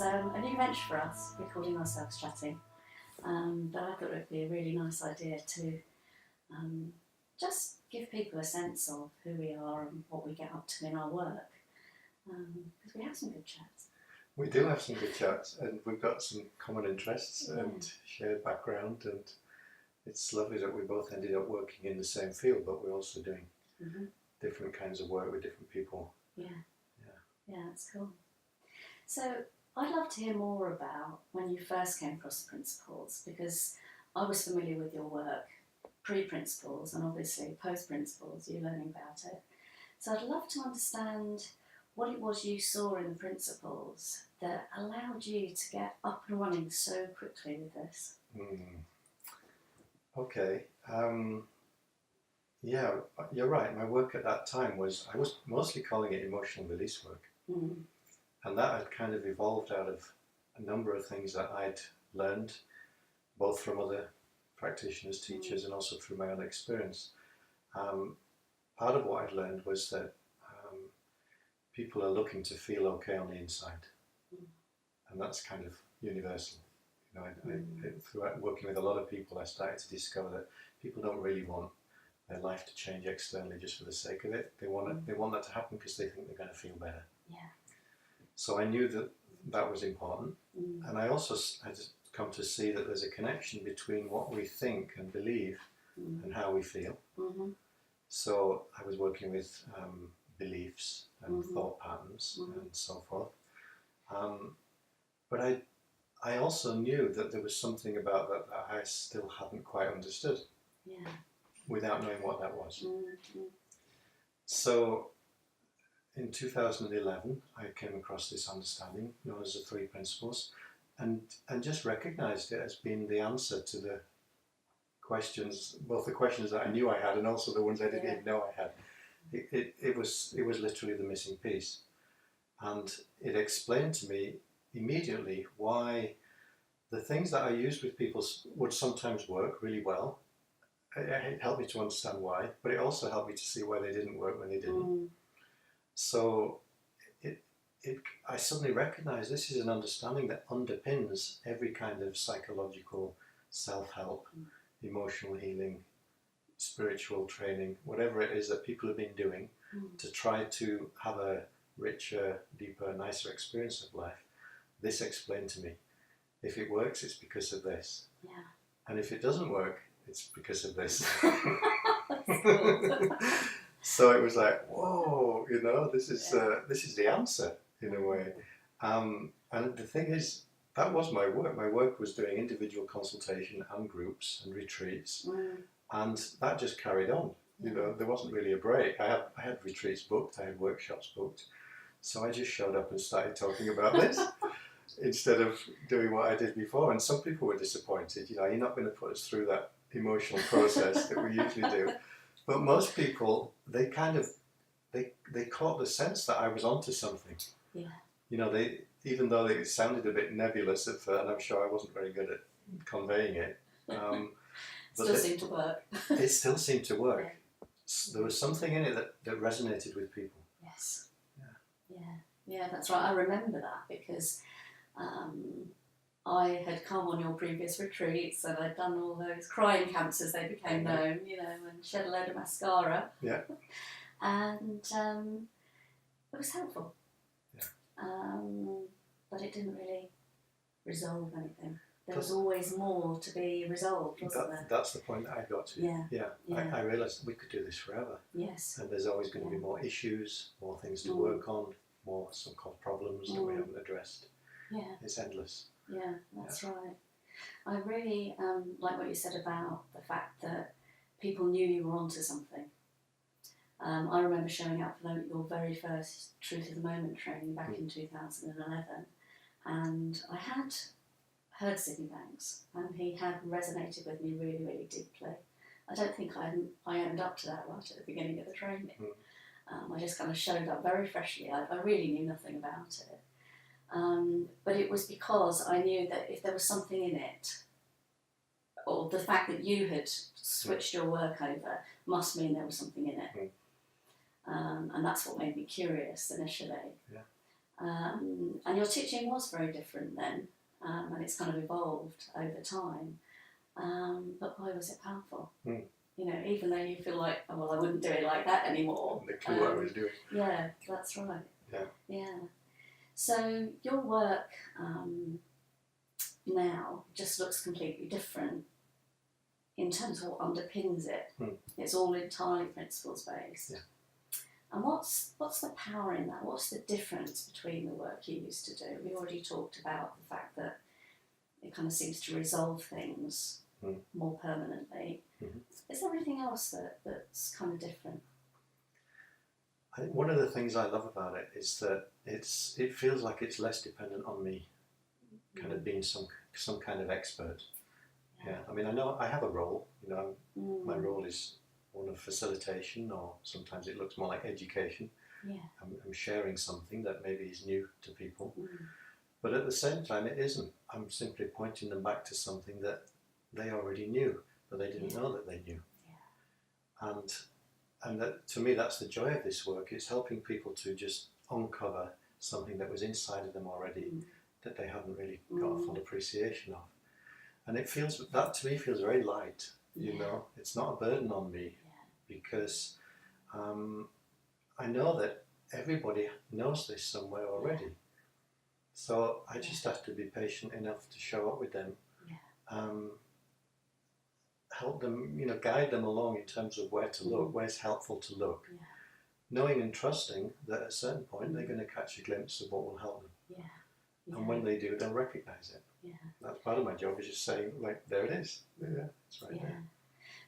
It's a new venture for us, recording ourselves chatting. But I thought it would be a really nice idea to just give people a sense of who we are and what we get up to in our work. Because we have some good chats. We do have some good chats, and we've got some common interests and shared background, and it's lovely that we both ended up working in the same field, but we're also doing different kinds of work with different people. Yeah, that's cool. So I'd love to hear more about when you first came across the principles, because I was familiar with your work pre-principles and obviously post-principles, you learning about it. So I'd love to understand what it was you saw in the principles that allowed you to get up and running so quickly with this. Okay. Yeah, you're right. My work at that time I was mostly calling it emotional release work. And that had kind of evolved out of a number of things that I'd learned, both from other practitioners, teachers, and also through my own experience. Part of what I'd learned was that people are looking to feel okay on the inside. And that's kind of universal. You know, throughout working with a lot of people, I started to discover that people don't really want their life to change externally just for the sake of it. They want that to happen because they think they're going to feel better. Yeah. So I knew that that was important, and I also had come to see that there's a connection between what we think and believe and how we feel. So I was working with beliefs and thought patterns and so forth. But I also knew that there was something about that that I still hadn't quite understood without knowing what that was. So in 2011, I came across this understanding known as the Three Principles, and just recognized it as being the answer to the questions, both the questions that I knew I had and also the ones I didn't even know I had. It was literally the missing piece, and it explained to me immediately why the things that I used with people would sometimes work really well. It helped me to understand why, but it also helped me to see why they didn't work when they didn't. So I suddenly recognized this is an understanding that underpins every kind of psychological self-help, emotional healing, spiritual training, whatever it is that people have been doing to try to have a richer, deeper, nicer experience of life. This explained to me, if it works, it's because of this. And if it doesn't work, it's because of this. So it was like, whoa, you know, this is the answer in a way. And the thing is, that was my work. My work was doing individual consultation and groups and retreats, and that just carried on. You know, there wasn't really a break. I had retreats booked, I had workshops booked, so I just showed up and started talking about this instead of doing what I did before. And some people were disappointed. You know, you're not going to put us through that emotional process that we usually do. But most people, they caught the sense that I was onto something. You know, even though it sounded a bit nebulous at first, and I'm sure I wasn't very good at conveying it. Still seemed to work. It still seemed to work. There was something in it that resonated with people. Yes. Yeah, that's right. I remember that because I had come on your previous retreats and I'd done all those crying camps as they became known, you know, and shed a load of mascara. Yeah. And it was helpful. But it didn't really resolve anything. There was always more to be resolved, wasn't there? That's the point that I got to. I realised we could do this forever. Yes. And there's always going to be more issues, more things to work on, more so-called problems that we haven't addressed. Yeah. It's endless. Yeah, that's right. I really like what you said about the fact that people knew you were onto something. I remember showing up for your very first Truth of the Moment training back in 2011, and I had heard Sydney Banks, and he had resonated with me really, really deeply. I don't think I owned up to that right at the beginning of the training. I just kind of showed up very freshly. I really knew nothing about it. But it was because I knew that if there was something in it, or the fact that you had switched your work over must mean there was something in it. And that's what made me curious initially. And your teaching was very different then, and it's kind of evolved over time. But boy, was it powerful. Mm. You know, even though you feel like, oh, well, I wouldn't do it like that anymore. The clue what I was doing. Yeah, that's right. Yeah. Yeah. So your work now just looks completely different in terms of what underpins it. Mm. It's all entirely principles based. Yeah. And what's the power in that? What's the difference between the work you used to do? We already talked about the fact that it kind of seems to resolve things more permanently. Mm-hmm. Is there anything else that's kind of different? I think one of the things I love about it is that it feels like it's less dependent on me, kind of being some kind of expert. Yeah. I mean, I know I have a role. You know, my role is one of facilitation, or sometimes it looks more like education. Yeah. I'm sharing something that maybe is new to people, but at the same time, it isn't. I'm simply pointing them back to something that they already knew, but they didn't know that they knew. Yeah. And that, to me, that's the joy of this work. It's helping people to just uncover something that was inside of them already that they hadn't really got a full appreciation of. And that to me feels very light. You know, it's not a burden on me because I know that everybody knows this somewhere already. So I just have to be patient enough to show up with them, help them, you know, guide them along in terms of where to look, where it's helpful to look, knowing and trusting that at a certain point they're going to catch a glimpse of what will help them. And when they do, they'll recognise it. That's part of my job, is just saying, like, there it is. Yeah, it's right there.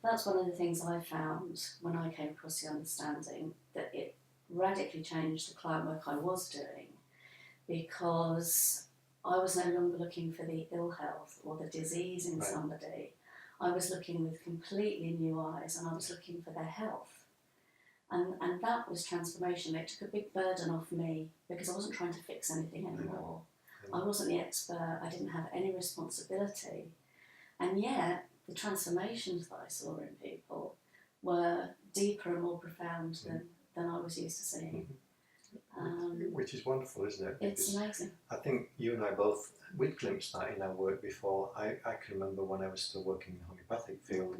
That's one of the things I found when I came across the understanding, that it radically changed the client work I was doing, because I was no longer looking for the ill health or the disease in somebody. I was looking with completely new eyes, and I was looking for their health. And that was transformation. It took a big burden off me, because I wasn't trying to fix anything anymore. I wasn't the expert, I didn't have any responsibility. And yet, the transformations that I saw in people were deeper and more profound than I was used to seeing. Which is wonderful, isn't it? It's amazing. I think you and I both, we'd glimpsed that in our work before. I can remember when I was still working in the homeopathic field,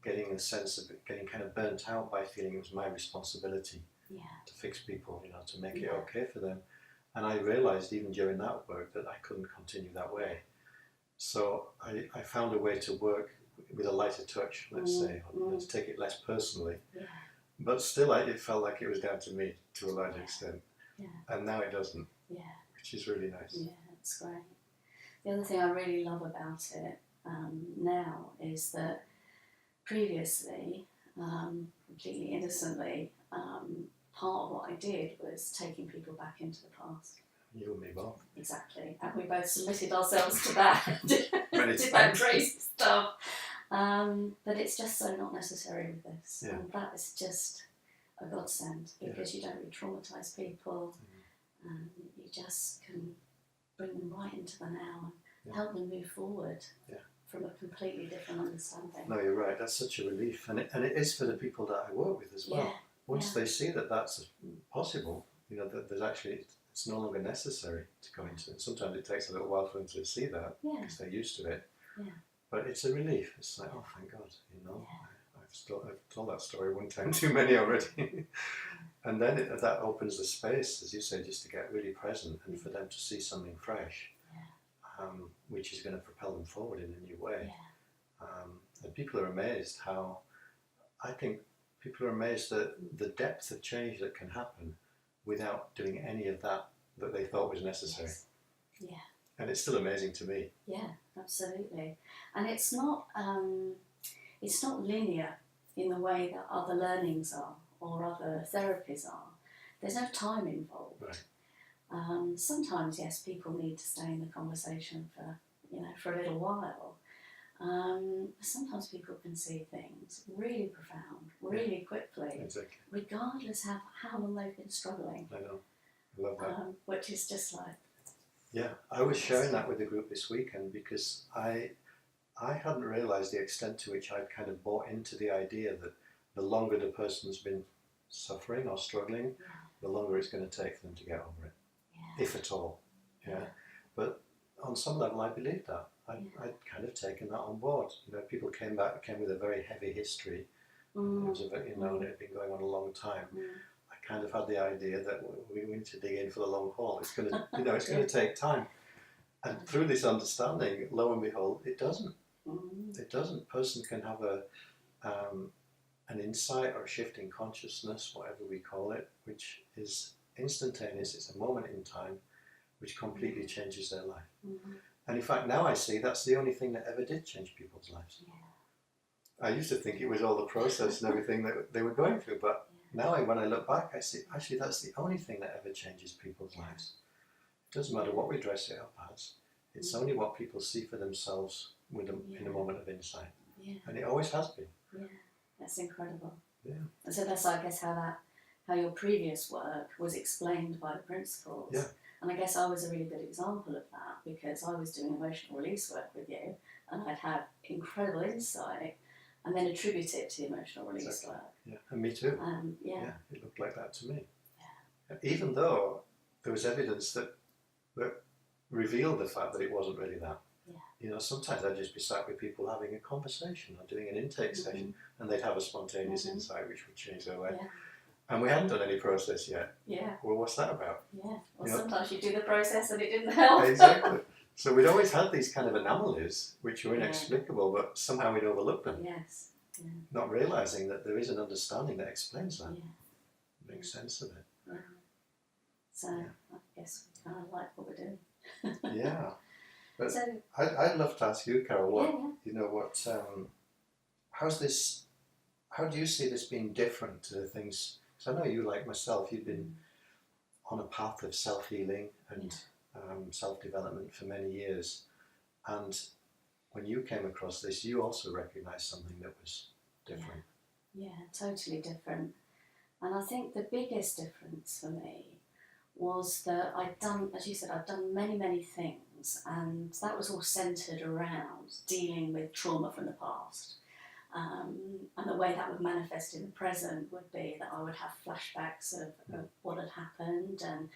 getting a sense of it, getting kind of burnt out by feeling it was my responsibility to fix people, you know, to make it okay for them. And I realised even during that work that I couldn't continue that way. So I found a way to work with a lighter touch, let's say, to take it less personally. But still, it felt like it was down to me to a large extent. And now it doesn't, which is really nice. Yeah, it's great. The other thing I really love about it now is that previously, completely innocently, part of what I did was taking people back into the past. You and me both. Exactly. And we both submitted ourselves to that. Did that crazy stuff. But it's just so not necessary with this. And that is just a godsend, because you don't re-traumatise people, and you just can bring them right into the now and help them move forward from a completely different understanding. No, you're right. That's such a relief. And it is for the people that I work with as well. Once they see that that's possible, you know, that there's actually, it's no longer necessary to go into it. Sometimes it takes a little while for them to see that, because they're used to it. But it's a relief. It's like, oh, thank God, you know. I've told that story one time too many already. And then that opens the space, as you say, just to get really present and for them to see something fresh, which is going to propel them forward in a new way. And people are amazed how, I think people are amazed at the depth of change that can happen without doing any of that they thought was necessary. And it's still amazing to me. Yeah, absolutely. And it's not linear in the way that other learnings are or other therapies are. There's no time involved. Sometimes, yes, people need to stay in the conversation for a little while. Sometimes people can see things really profound, really quickly, regardless of how long they've been struggling. I know. I love that. Which is just like... Yeah, I was sharing that with the group this weekend, because I hadn't realised the extent to which I'd kind of bought into the idea that the longer the person's been suffering or struggling, the longer it's going to take for them to get over it. if at all. Yeah. But on some level, I believed that. I'd kind of taken that on board. People came with a very heavy history. It was it had been going on a long time. I kind of had the idea that we need to dig in for the long haul. It's going to, it's going to take time. And through this understanding, lo and behold, it doesn't. It doesn't. A person can have an insight or a shift in consciousness, whatever we call it, which is instantaneous. It's a moment in time, which completely changes their life. And in fact, now I see that's the only thing that ever did change people's lives. I used to think it was all the process and everything that they were going through, but now when I look back, I see actually that's the only thing that ever changes people's lives. It doesn't matter what we dress it up as. It's only what people see for themselves in a moment of insight. And it always has been. Yeah, that's incredible. Yeah. And so that's, I guess, how your previous work was explained by the principles. Yeah. And I guess I was a really good example of that, because I was doing emotional release work with you, and I'd have incredible insight and then attribute it to emotional release work. Yeah, and me too. Yeah, it looked like that to me. Yeah. Even though there was evidence that revealed the fact that it wasn't really that. Yeah. Sometimes I'd just be sat with people having a conversation or doing an intake session, and they'd have a spontaneous insight which would change their life. Yeah. And we hadn't done any process yet. Yeah. Well, what's that about? Yeah. Well, sometimes you do the process and it didn't help. Exactly. So we'd always had these kind of anomalies which were inexplicable, but somehow we'd overlooked them. Yes. Yeah. Not realising that there is an understanding that explains that. Yeah. Makes sense of it. Yeah. So I guess we kind of like what we're doing. Yeah. But so, I'd love to ask you, Carol, how do you see this being different to the things, because I know you, like myself, you've been on a path of self-healing and self-development for many years, and when you came across this, you also recognised something that was different. Yeah, totally different. And I think the biggest difference for me was that I'd done, as you said, I'd done many, many things, and that was all centred around dealing with trauma from the past. And the way that would manifest in the present would be that I would have flashbacks of what had happened, and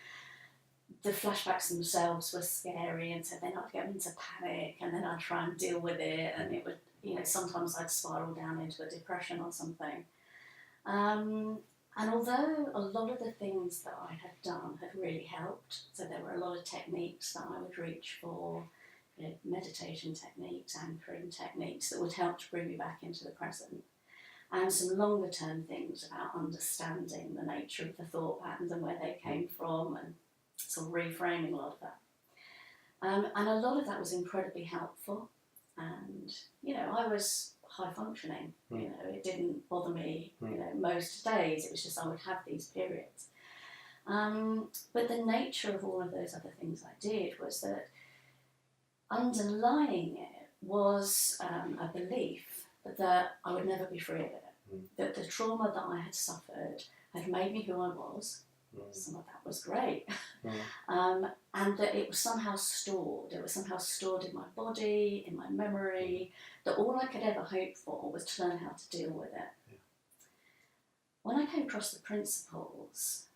the flashbacks themselves were scary, and so then I'd go into panic, and then I'd try and deal with it, and it would, sometimes I'd spiral down into a depression or something. And although a lot of the things that I had done had really helped, so there were a lot of techniques that I would reach for, meditation techniques, anchoring techniques that would help to bring me back into the present, and some longer term things about understanding the nature of the thought patterns and where they came from, and sort of reframing a lot of that. And a lot of that was incredibly helpful, and I was high functioning. It didn't bother me. Most days it was just I would have these periods. But the nature of all of those other things I did was that underlying it was a belief that I would never be free of it. That the trauma that I had suffered had made me who I was. Some of that was great. And that it was somehow stored. It was somehow stored in my body, in my memory, that all I could ever hope for was to learn how to deal with it. When I came across the principles,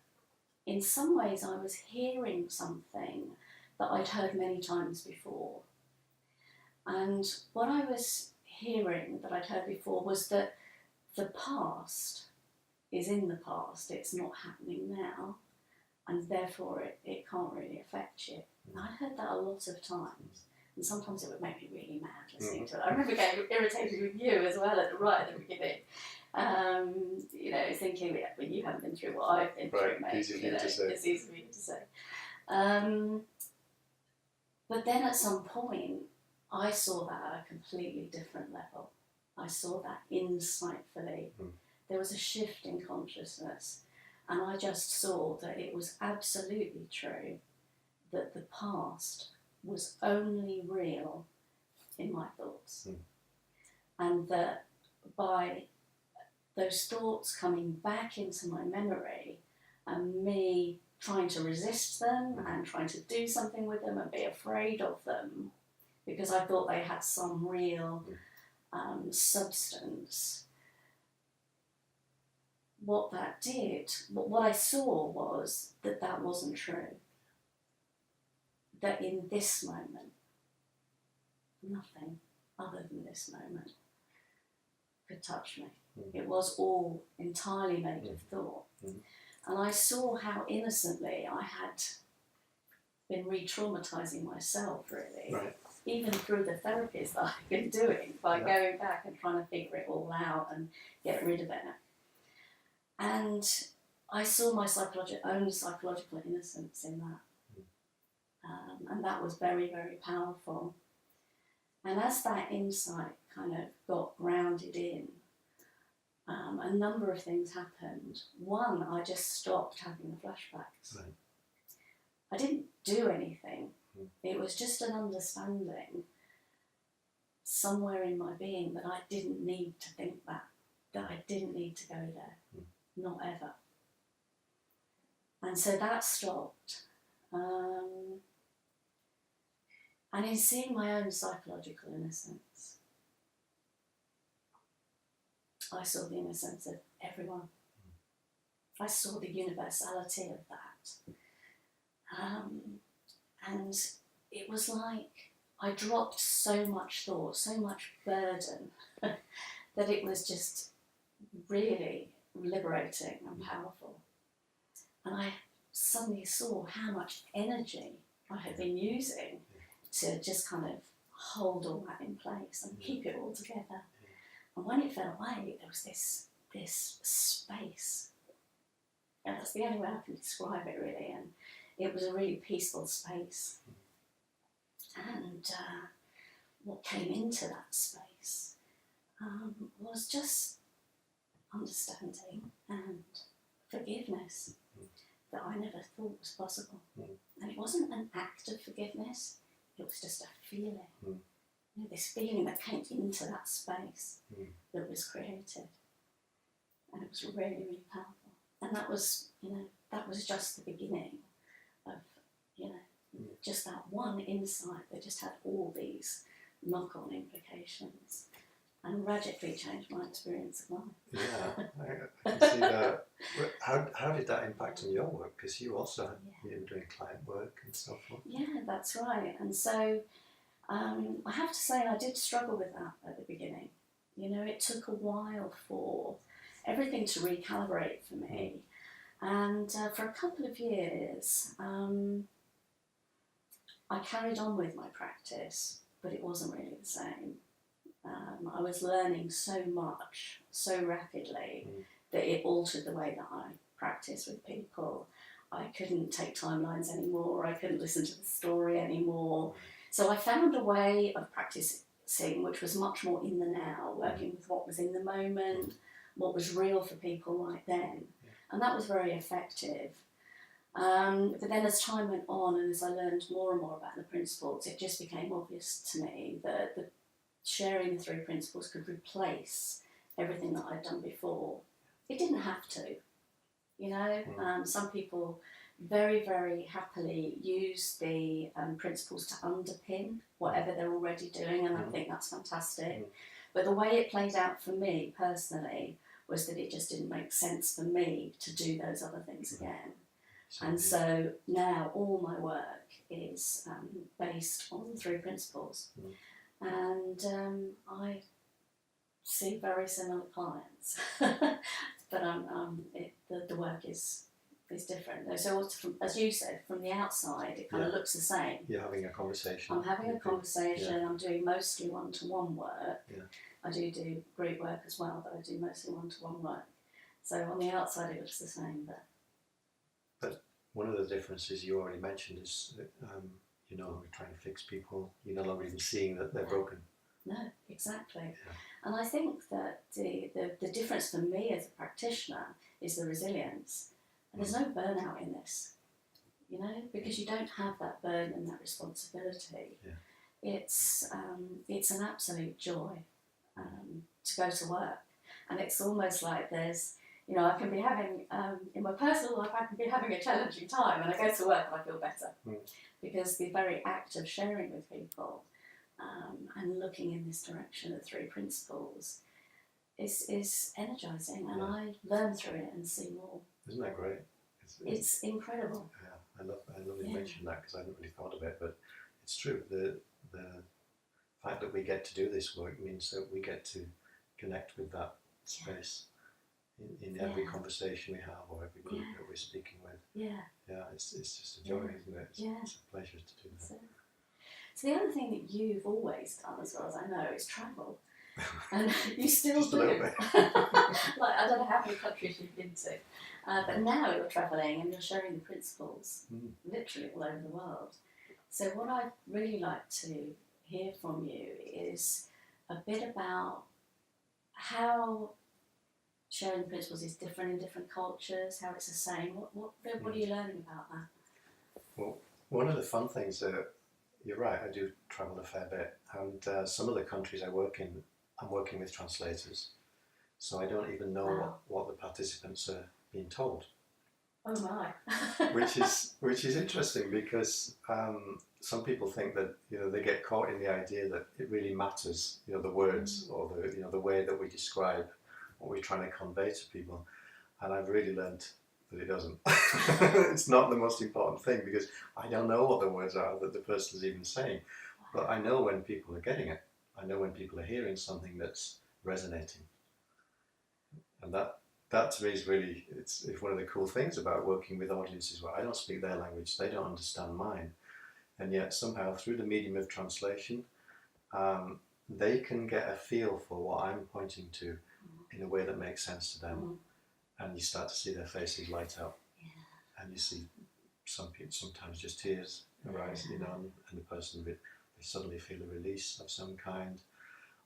in some ways I was hearing something that I'd heard many times before. And what I was hearing that I'd heard before was that the past is in the past, it's not happening now, and therefore it can't really affect you. And I heard that a lot of times, and sometimes it would make me really mad listening to it. I remember getting irritated with you as well right at the beginning. Thinking, well, you haven't been through what I've been through, mate. Easy for you to say. It's easy for you to say. But then at some point, I saw that at a completely different level. I saw that insightfully. There was a shift in consciousness, and I just saw that it was absolutely true that the past was only real in my thoughts. And that by those thoughts coming back into my memory and me trying to resist them and trying to do something with them and be afraid of them because I thought they had some real substance, what that did, what I saw was that wasn't true. that in this moment, nothing other than this moment could touch me. It was all entirely made of thought. And I saw how innocently I had been re-traumatising myself, really, even through the therapies that I've been doing, by going back and trying to figure it all out and get rid of it. And I saw my own psychological innocence in that. And that was very, very powerful. And as that insight kind of got grounded in, a number of things happened. One, I just stopped having the flashbacks. I didn't do anything. It was just an understanding somewhere in my being that I didn't need to think that I didn't need to go there, not ever. And so that stopped. And in seeing my own psychological innocence, I saw the innocence of everyone. I saw the universality of that. And it was like I dropped so much thought, so much burden, that it was just really liberating and powerful. And I suddenly saw how much energy I had been using to just kind of hold all that in place and keep it all together. And when it fell away, there was this space. And that's the only way I can describe it, really. And it was a really peaceful space. And what came into that space was just understanding and forgiveness that I never thought was possible. And it wasn't an act of forgiveness, it was just a feeling. You know, this feeling that came into that space that was created. And it was really, really powerful. And that was, that was just the beginning of, just that one insight that just had all these knock-on implications and radically changed my experience of life. Yeah, I can see that. How did that impact on your work? Because you also you were doing client work and so forth. Yeah, that's right. And so I have to say I did struggle with that at the beginning. It took a while for everything to recalibrate for me. And for a couple of years, I carried on with my practice, but it wasn't really the same. I was learning so much, so rapidly, that it altered the way that I practice with people. I couldn't take timelines anymore, I couldn't listen to the story anymore. So I found a way of practicing which was much more in the now, working with what was in the moment, what was real for people right then. And that was very effective. But then as time went on and as I learned more and more about the principles, it just became obvious to me that sharing the three principles could replace everything that I'd done before. It didn't have to, Some people very, very happily use the principles to underpin whatever they're already doing, and I think that's fantastic. But the way it played out for me personally was that it just didn't make sense for me to do those other things again. And so now all my work is based on the three principles. And I see very similar clients, but the work is different. So as you said, from the outside, it kind of looks the same. You're having a conversation. I'm having a conversation. I'm doing mostly one-to-one work. I do group work as well, but I do mostly one-to-one work. So on the outside, it looks the same. But one of the differences you already mentioned is that, we're trying to fix people. You're no longer even seeing that they're broken. No, exactly. And I think that the difference for me as a practitioner is the resilience. And there's no burnout in this, because you don't have that burden and that responsibility. It's an absolute joy to go to work. And it's almost like there's, I can be having, in my personal life, I can be having a challenging time, and I go to work and I feel better. Because the very act of sharing with people and looking in this direction of three principles is energising, and I learn through it and see more. Isn't that great? It's incredible. I love you Yeah. mentioned that because I hadn't really thought of it, but it's true. The fact that we get to do this work means that we get to connect with that space in every conversation we have or every group that we're speaking with. Yeah. Yeah, it's just a joy, isn't it? It's a pleasure to do that. So the other thing that you've always done, as well as I know, is travel. And you still Just do. a little bit. Like, I don't know how many countries you've been to, but now you're travelling and you're sharing the principles literally all over the world. So what I'd really like to hear from you is a bit about how sharing the principles is different in different cultures, how it's the same. What are you learning about that? Well, one of the fun things you're right, I do travel a fair bit, and some of the countries I work in, I'm working with translators, so I don't even know what the participants are being told. Oh my! which is interesting because some people think that they get caught in the idea that it really matters, the words or the way that we describe what we're trying to convey to people, and I've really learned that it doesn't. It's not the most important thing because I don't know what the words are that the person's even saying, but I know when people are getting it. I know when people are hearing something that's resonating, and that to me is really it's one of the cool things about working with audiences where I don't speak their language, they don't understand mine, and yet somehow through the medium of translation, they can get a feel for what I'm pointing to in a way that makes sense to them. And you start to see their faces light up, and you see some people sometimes just tears arise, and the person they suddenly feel a release of some kind,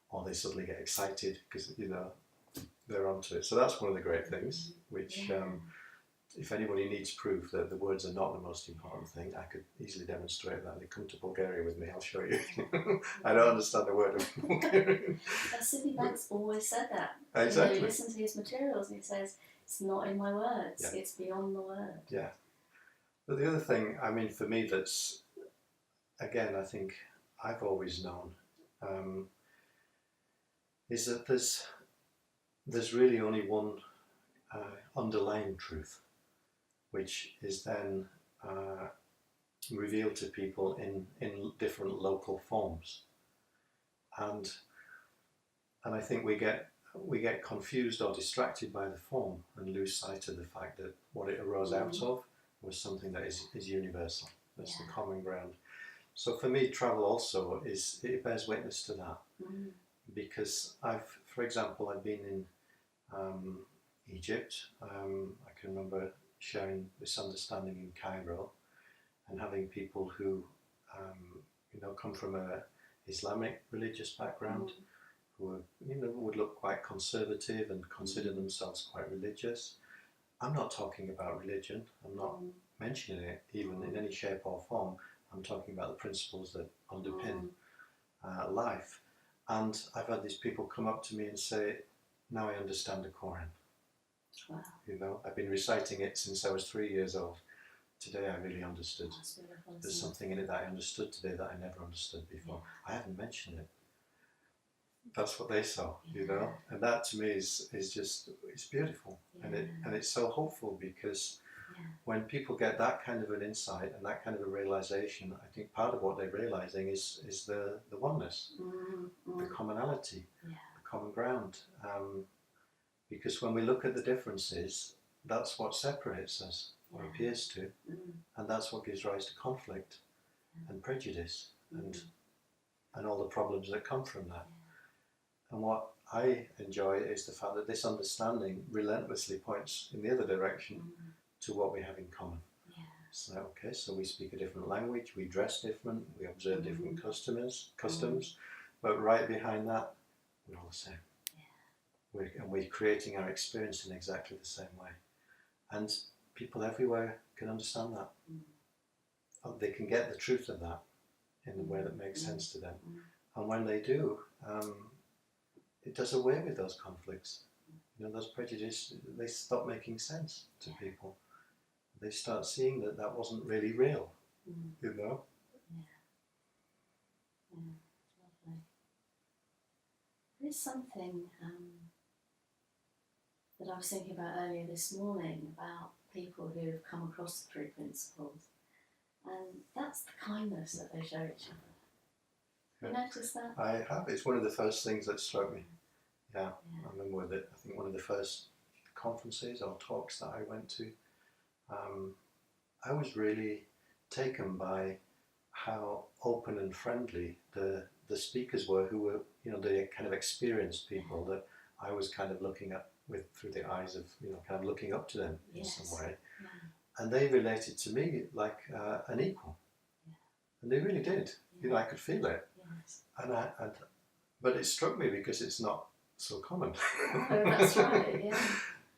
or they suddenly get excited because they're onto it. So that's one of the great things. Which, if anybody needs proof that the words are not the most important thing, I could easily demonstrate that. They come to Bulgaria with me, I'll show you. I don't understand a word of Bulgarian. Sidney Banks always said that. Exactly. You listen to his materials and he says, it's not in my words, it's beyond the word. Yeah. But the other thing, I mean, for me, that's, again, I think I've always known, is that there's really only one underlying truth, which is then revealed to people in different local forms. And I think we get confused or distracted by the form and lose sight of the fact that what it arose out of was something that is universal. That's the common ground. So for me, travel also it bears witness to that. Because for example, I've been in Egypt. I can remember sharing this understanding in Cairo and having people who come from a Islamic religious background, who would look quite conservative and consider themselves quite religious. I'm not talking about religion. I'm not mentioning it even in any shape or form. I'm talking about the principles that underpin life. And I've had these people come up to me and say, now I understand the Quran. Wow. I've been reciting it since I was 3 years old. Today I really understood. There's something in it that I understood today that I never understood before. I haven't mentioned it. That's what they saw, and that to me is just, it's beautiful, and it's so hopeful because when people get that kind of an insight and that kind of a realization, I think part of what they're realizing is the oneness, the commonality, the common ground. Because when we look at the differences, that's what separates us, or appears to, and that's what gives rise to conflict and prejudice and all the problems that come from that. And what I enjoy is the fact that this understanding relentlessly points in the other direction to what we have in common. So we speak a different language, we dress different, we observe different customs, but right behind that, we're all the same. We're creating our experience in exactly the same way. And people everywhere can understand that. They can get the truth of that in a way that makes sense to them. And when they do, it does away with those conflicts. Those prejudices, they stop making sense to people. They start seeing that wasn't really real, Yeah. Lovely. There's something that I was thinking about earlier this morning about people who have come across the Three Principles And that's the kindness that they show each other. You notice that? I have. It's one of the first things that struck me. Yeah, Yeah. I remember that. I think one of the first conferences or talks that I went to, I was really taken by how open and friendly the speakers were, who were, you know, the kind of experienced people that I was kind of looking at with through the eyes of, you know, kind of looking up to them in some way. Yeah. And they related to me like an equal. Yeah. And they really did. Yeah. You know, I could feel it. Yes. But it struck me because it's not so common. Oh, that's right, yeah.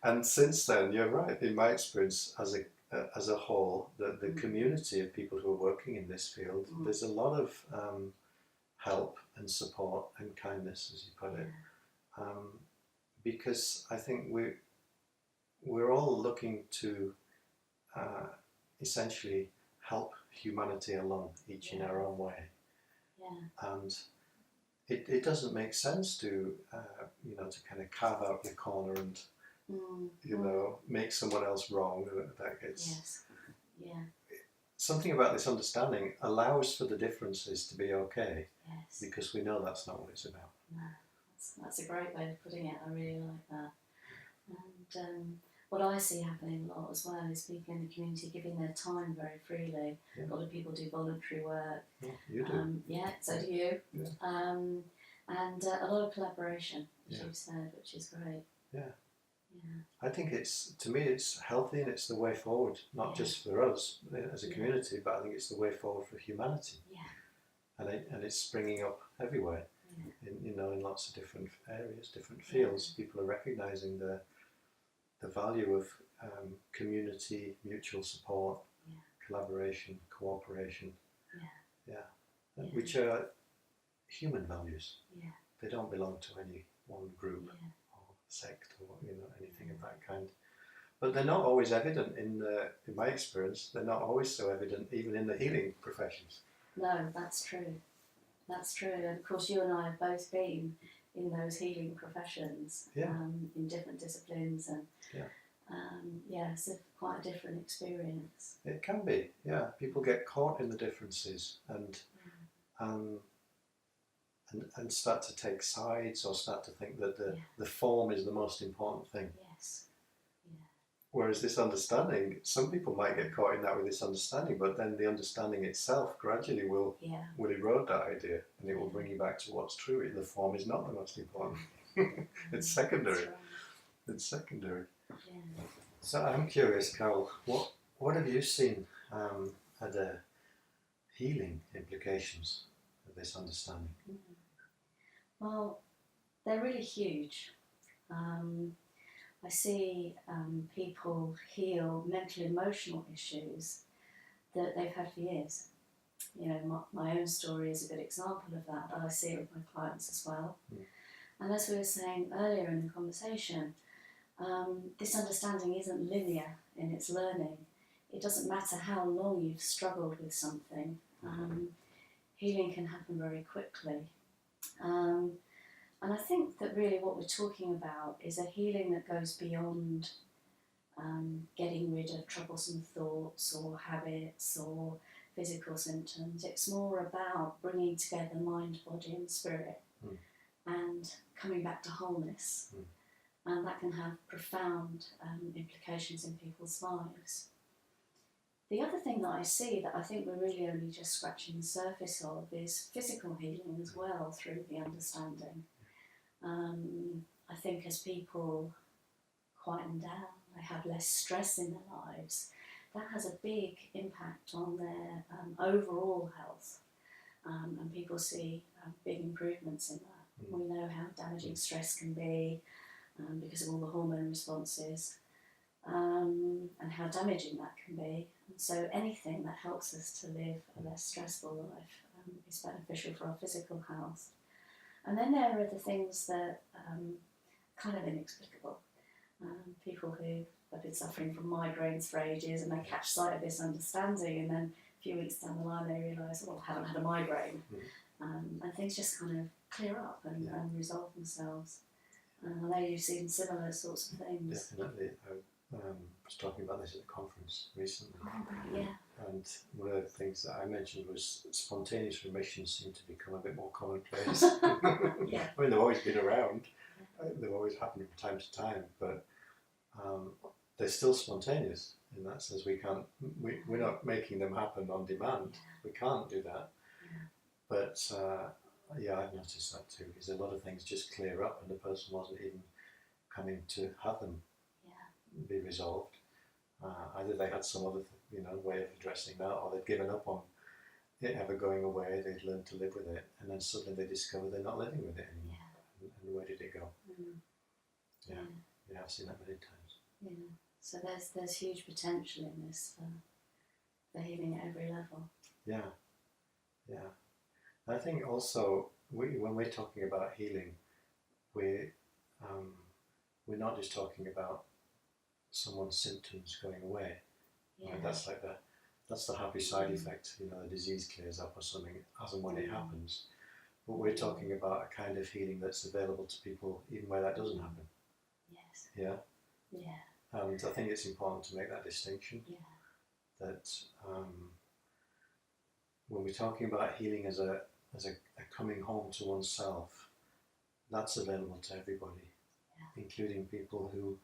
And since then, you're right, in my experience as a whole, the community of people who are working in this field, there's a lot of help and support and kindness, as you put it. Because I think we're all looking to essentially help humanity along, each in our own way. Yeah. And it doesn't make sense to you know, to kind of carve out your corner and you know, make someone else wrong. That it's yes. Yeah. Something about this understanding allows for the differences to be okay. Yes. Because we know that's not what it's about. No, that's a great way of putting it. I really like that. And what I see happening a lot as well is people in the community giving their time very freely. Yeah. A lot of people do voluntary work. Yeah, you do. Yeah, so do you. Yeah. And a lot of collaboration, as yeah. you've said, which is great. Yeah. Yeah. I think to me it's healthy and it's the way forward, not just for us as a community, but I think it's the way forward for humanity. Yeah. And it's springing up everywhere. In lots of different areas, different fields. People are recognising the value of community, mutual support, collaboration, cooperation, which are human values. Yeah. They don't belong to any one group or sect or anything of that kind. But they're not always evident in my experience. They're not always so evident even in the healing professions. No, that's true. That's true. And of course, you and I have both been in those healing professions in different disciplines, and it's quite a different experience. It can be, yeah. People get caught in the differences and start to take sides or start to think that the form is the most important thing. Yes. Yeah. Whereas this understanding, some people might get caught in that with this understanding, but then the understanding itself gradually will erode that idea, and it will bring you back to what's true. The form is not the most important. It's secondary. Right. It's secondary. Yeah. So I'm curious, Carol, what have you seen are the healing implications of this understanding? Well, they're really huge. I see people heal mental emotional issues that they've had for years. You know, my own story is a good example of that, but I see it with my clients as well. And as we were saying earlier in the conversation, this understanding isn't linear in its learning. It doesn't matter how long you've struggled with something. Healing can happen very quickly. And I think that really what we're talking about is a healing that goes beyond getting rid of troublesome thoughts or habits or physical symptoms. It's more about bringing together mind, body and spirit and coming back to wholeness. And that can have profound implications in people's lives. The other thing that I see that I think we're really only just scratching the surface of is physical healing as well through the understanding. I think as people quieten down, they have less stress in their lives, that has a big impact on their overall health. And people see big improvements in that. We know how damaging stress can be because of all the hormone responses and how damaging that can be. And so anything that helps us to live a less stressful life is beneficial for our physical health. And then there are the things that kind of inexplicable. People who have been suffering from migraines for ages and they catch sight of this understanding, and then a few weeks down the line they realise, I haven't had a migraine. And things just kind of clear up and resolve themselves. I know you've seen similar sorts of things. Definitely. was talking about this at a conference recently, Yeah. and one of the things that I mentioned was spontaneous remissions seem to become a bit more commonplace. Yeah. I mean, they've always been around, they've always happened from time to time, but they're still spontaneous in that sense. We're not making them happen on demand. We can't do that. But yeah, I've noticed that too, because a lot of things just clear up and the person wasn't even coming to have them be resolved. Either they had some other way of addressing that, or they'd given up on it ever going away. They'd learned to live with it, and then suddenly they discover they're not living with it anymore. And where did it go? Yeah, I've seen that many times. Yeah. So there's huge potential in this for healing at every level. Yeah. I think also when we're talking about healing, we're not just talking about someone's symptoms going away. Right? That's like that's the happy side effect. The disease clears up or something as and when it happens. But we're talking about a kind of healing that's available to people even where that doesn't happen. Yes. Yeah. And I think it's important to make that distinction. That when we're talking about healing as a coming home to oneself, that's available to everybody, including people who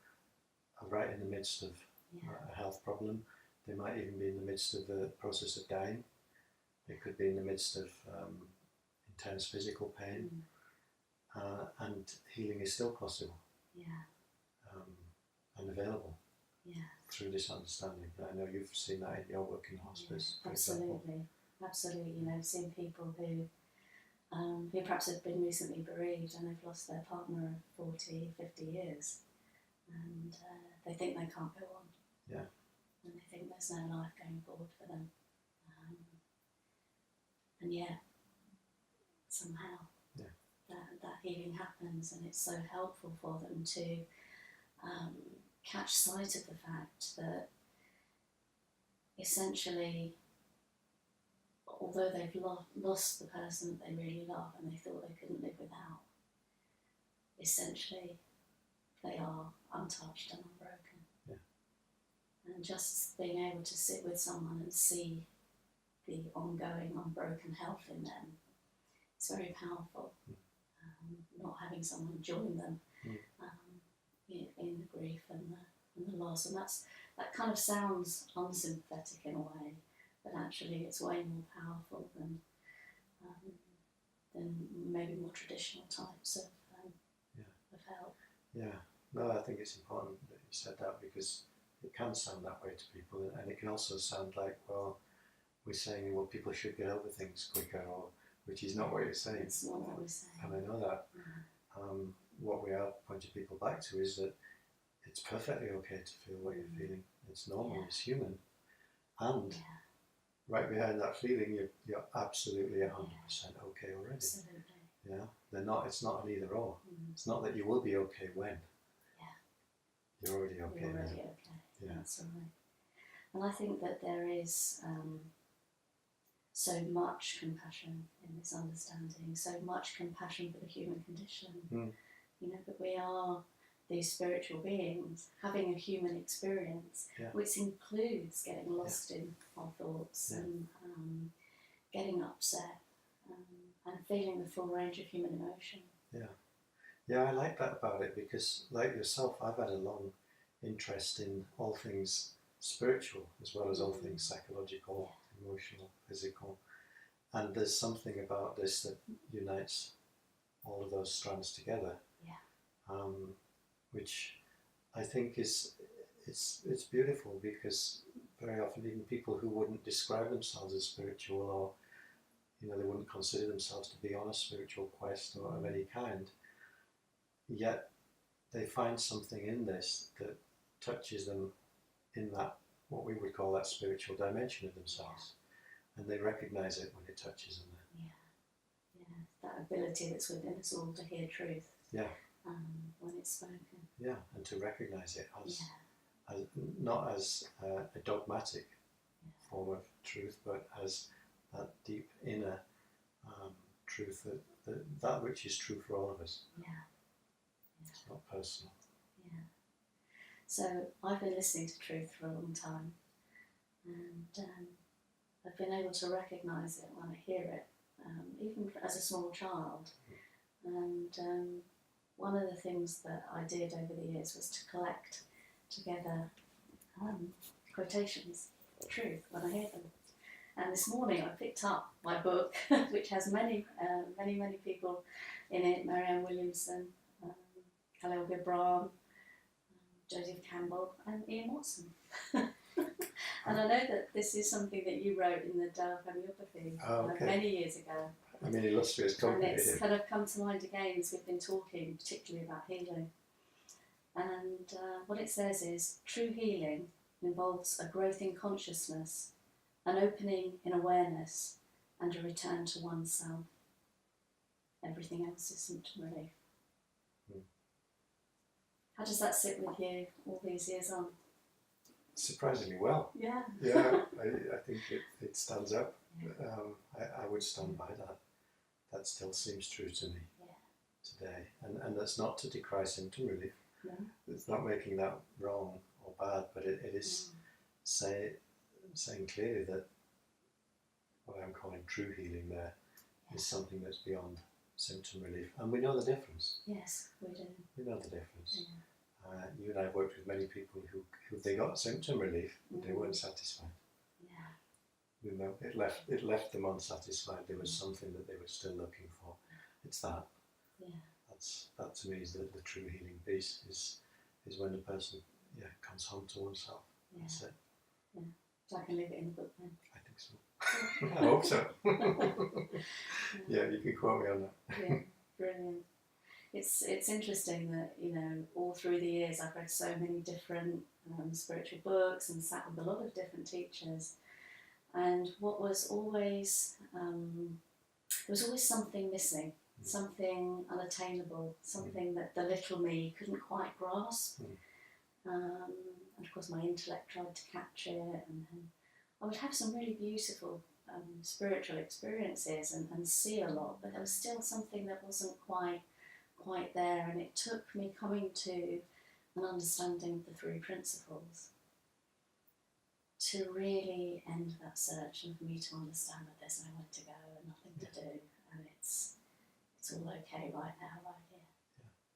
are right in the midst of a health problem. They might even be in the midst of the process of dying. They could be in the midst of intense physical pain, and healing is still possible and available through this understanding. I know you've seen that in your work in hospice, for example. Absolutely. I've seen people who perhaps have been recently bereaved and they've lost their partner of 40, 50 years, and they think they can't go on. And they think there's no life going forward for them. And yet, somehow, that healing happens, and it's so helpful for them to catch sight of the fact that essentially, although they've lost the person that they really love and they thought they couldn't live without, essentially they are untouched and unbroken. And just being able to sit with someone and see the ongoing unbroken health in them, it's very powerful. Not having someone join them in the grief and the loss, and that kind of sounds unsympathetic in a way, but actually it's way more powerful than maybe more traditional types of help. No, I think it's important that you said that, because it can sound that way to people, and it can also sound like, well, we're saying, well, people should get over things quicker, which is not what you're saying. It's not what we're saying. And I know that. What we are pointing people back to is that it's perfectly okay to feel what you're feeling. It's normal, it's human. And right behind that feeling, you're absolutely 100% okay already. Absolutely. It's not an either or. It's not that you will be okay when. You're already okay. You're already okay. That's right. And I think that there is so much compassion in this understanding, so much compassion for the human condition. That we are these spiritual beings having a human experience, which includes getting lost in our thoughts and getting upset and feeling the full range of human emotion. Yeah, I like that about it, because like yourself, I've had a long interest in all things spiritual as well as all things psychological, emotional, physical. And there's something about this that unites all of those strands together, which I think it's beautiful, because very often even people who wouldn't describe themselves as spiritual, or they wouldn't consider themselves to be on a spiritual quest or of any kind, yet they find something in this that touches them in that, what we would call that spiritual dimension of themselves, and they recognise it when it touches them. That ability that's within us all to hear truth. When it's spoken. And to recognise it as not as a dogmatic form of truth, but as that deep inner truth that which is true for all of us. It's not personal. So I've been listening to truth for a long time, and I've been able to recognise it when I hear it, even as a small child. And one of the things that I did over the years was to collect together quotations of truth when I hear them. And this morning I picked up my book, which has many people in it: Marianne Williamson, Khalil Gibran, Joseph Campbell, and Ian Watson. And I know that this is something that you wrote in the Tao of Homeopathy many years ago. I mean, illustrious company. And it's kind of come to mind again as we've been talking, particularly about healing. And what it says is, true healing involves a growth in consciousness, an opening in awareness, and a return to oneself. Everything else is symptom relief. How does that sit with you all these years on? Surprisingly well. Yeah. Yeah, I think it stands up. I would stand by that. That still seems true to me today. And that's not to decry symptom relief. No. It's not making that wrong or bad, but it is saying clearly that what I'm calling true healing there is something that's beyond symptom relief. And we know the difference. Yes, we do. We know the difference. Yeah. You and I have worked with many people who they got symptom relief, but they weren't satisfied. Yeah. You know, it left them unsatisfied. There was something that they were still looking for. It's that. Yeah. That to me is the true healing piece. Is when the person comes home to oneself. Yeah. That's it. Yeah. So I can leave it in the book then. I think so. I hope so. Yeah, you can quote me on that. Yeah, brilliant. It's interesting that, you know, all through the years I've read so many different spiritual books and sat with a lot of different teachers, and what was always there was always something missing, something unattainable, something that the little me couldn't quite grasp. And of course my intellect tried to capture it, and I would have some really beautiful spiritual experiences and see a lot, but there was still something that wasn't quite there, and it took me coming to an understanding of the Three Principles to really end that search, and for me to understand that there's nowhere to go and nothing to do, and it's all okay right now, right here.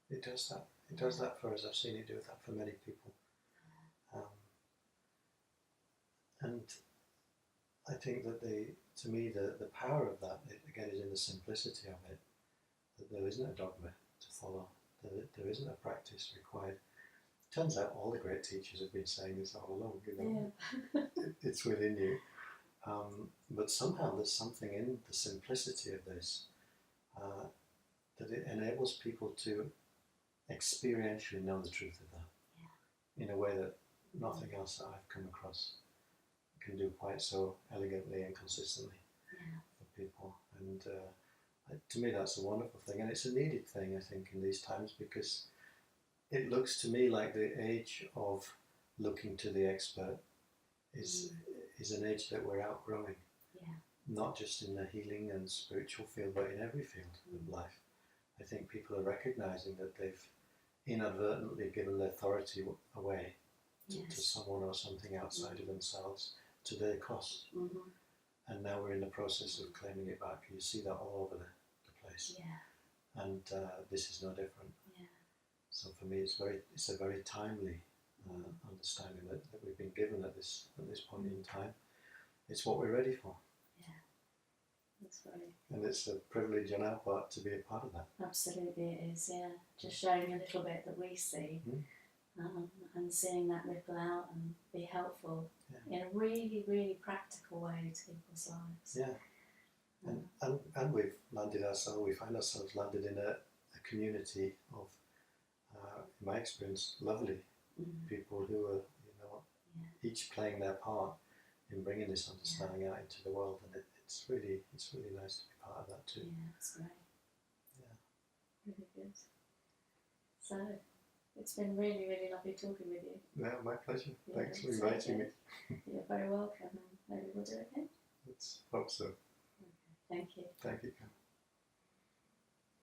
Yeah, it does that. It does that for us. I've seen it do that for many people. And I think that to me the power of that, again, is in the simplicity of it. That there isn't a dogma to follow. There isn't a practice required. Turns out all the great teachers have been saying this all along. You know, it's within you. But somehow there's something in the simplicity of this that it enables people to experientially know the truth of that in a way that nothing else that I've come across can do quite so elegantly and consistently for people. And to me that's a wonderful thing, and it's a needed thing, I think, in these times, because it looks to me like the age of looking to the expert is an age that we're outgrowing. Not just in the healing and spiritual field, but in every field of life. I think people are recognising that they've inadvertently given the authority away to someone or something outside of themselves, to their cost. And now we're in the process of claiming it back. You see that all over the place. And this is no different. So for me, it's a very timely understanding that we've been given at this point in time. It's what we're ready for. That's right. And it's a privilege on our part to be a part of that. Absolutely it is, just sharing a little bit that we see, and seeing that ripple out and be helpful in a really, really practical way to people's lives. And we've we find ourselves landed in a community of, in my experience, lovely people who are, each playing their part in bringing this understanding out into the world, and it's really nice to be part of that too. It's great. Really good. So, it's been really, really lovely talking with you. Yeah, my pleasure. Thanks for inviting me. You're very welcome, and maybe we'll do it again. Let's hope so. Thank you. Thank you, Cam.